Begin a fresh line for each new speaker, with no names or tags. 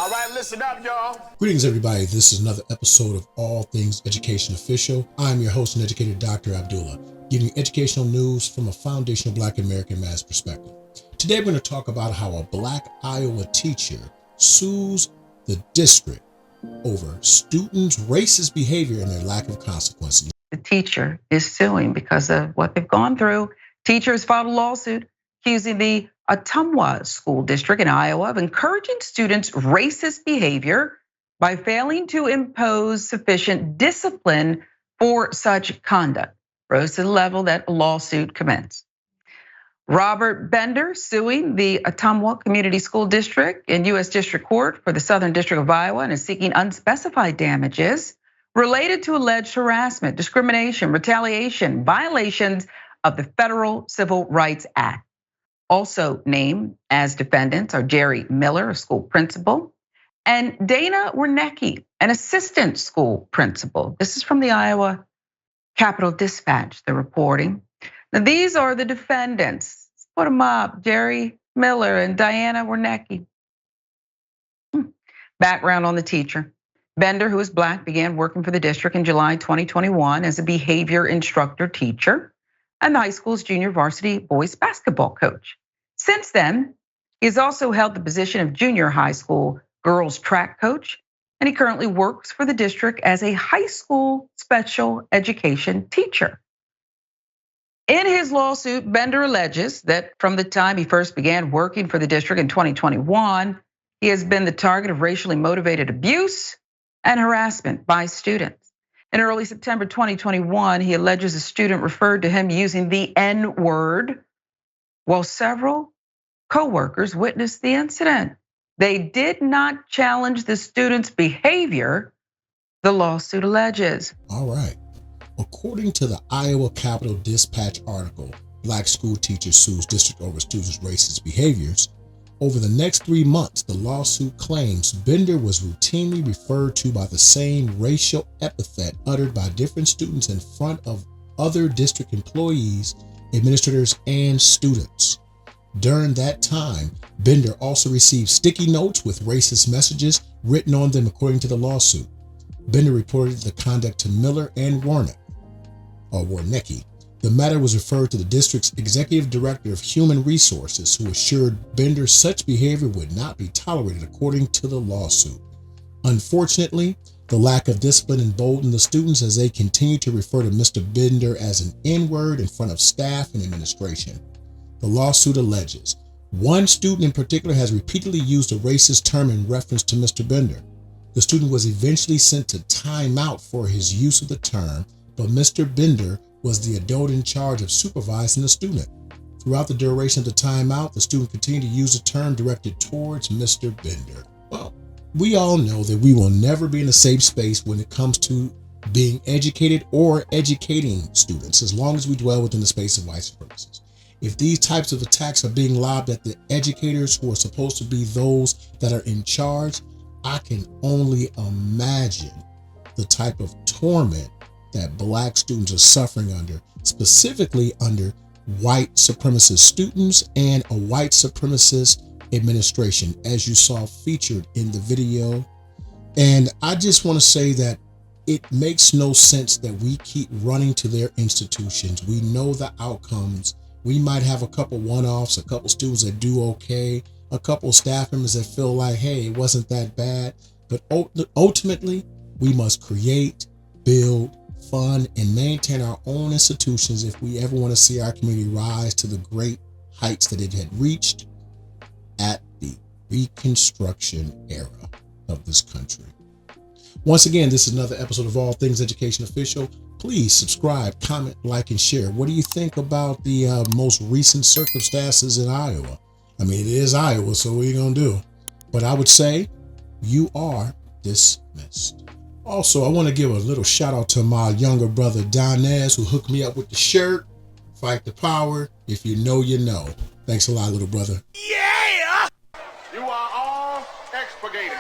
All right, listen up, y'all.
Greetings, everybody. This is another episode of All Things Education Official. I'm your host and educator, DrAbdullah, giving you educational news from a foundational Black American man's perspective. Today, we're going to talk about how a Black Iowa teacher sues the district over students' racist behavior and their lack of consequences.
The teacher is suing because of what they've gone through. Teachers filed a lawsuit accusing the Ottumwa School District in Iowa of encouraging students' racist behavior by failing to impose sufficient discipline for such conduct. Rose to the level that a lawsuit commenced. Robert Bender suing the Ottumwa Community School District in U.S. District Court for the Southern District of Iowa and is seeking unspecified damages related to alleged harassment, discrimination, retaliation, violations of the Federal Civil Rights Act. Also named as defendants are Jerry Miller, a school principal, and Dana Wernicke, an assistant school principal. This is from the Iowa Capitol Dispatch, they're reporting. Now these are the defendants. Let's put them up, Jerry Miller and Diana Wernicke. Background on the teacher. Bender, who is Black, began working for the district in July 2021 as a behavior instructor teacher and the high school's junior varsity boys basketball coach. Since then, he has also held the position of junior high school girls track coach, and he currently works for the district as a high school special education teacher. In his lawsuit, Bender alleges that from the time he first began working for the district in 2021, he has been the target of racially motivated abuse and harassment by students. In early September 2021, he alleges a student referred to him using the N-word, while several co-workers witnessed the incident. They did not challenge the student's behavior, the lawsuit alleges.
All right. According to the Iowa Capitol Dispatch article, Black school teacher sues district over students' racist behaviors. Over the next 3 months, the lawsuit claims Bender was routinely referred to by the same racial epithet uttered by different students in front of other district employees, administrators, and students. During that time, Bender also received sticky notes with racist messages written on them according to the lawsuit. Bender reported the conduct to Miller and Wernicke. The matter was referred to the district's executive director of human resources, who assured Bender such behavior would not be tolerated according to the lawsuit. Unfortunately, the lack of discipline emboldened the students as they continued to refer to Mr. Bender as an N-word in front of staff and administration. The lawsuit alleges one student in particular has repeatedly used a racist term in reference to Mr. Bender. The student was eventually sent to timeout for his use of the term, but Mr. Bender was the adult in charge of supervising the student. Throughout the duration of the timeout, the student continued to use the term directed towards Mr. Bender. Well, we all know that we will never be in a safe space when it comes to being educated or educating students, as long as we dwell within the space of white supremacists. If these types of attacks are being lobbed at the educators who are supposed to be those that are in charge, I can only imagine the type of torment that Black students are suffering under, specifically under white supremacist students and a white supremacist administration, as you saw featured in the video. And I just want to say that it makes no sense that we keep running to their institutions. We know the outcomes. We might have a couple one-offs, a couple students that do okay, a couple staff members that feel like, hey, it wasn't that bad. But ultimately, we must create, build, fund, and maintain our own institutions if we ever want to see our community rise to the great heights that it had reached at the Reconstruction era of this country. Once again, this is another episode of All Things Education Official. Please subscribe, comment, like, and share. What do you think about the most recent circumstances in Iowa? I mean, it is Iowa, so what are you going to do? But I would say you are dismissed. Also, I want to give a little shout out to my younger brother, Donez, who hooked me up with the shirt. Fight the power. If you know, you know. Thanks a lot, little brother.
Yeah! You are all expurgated.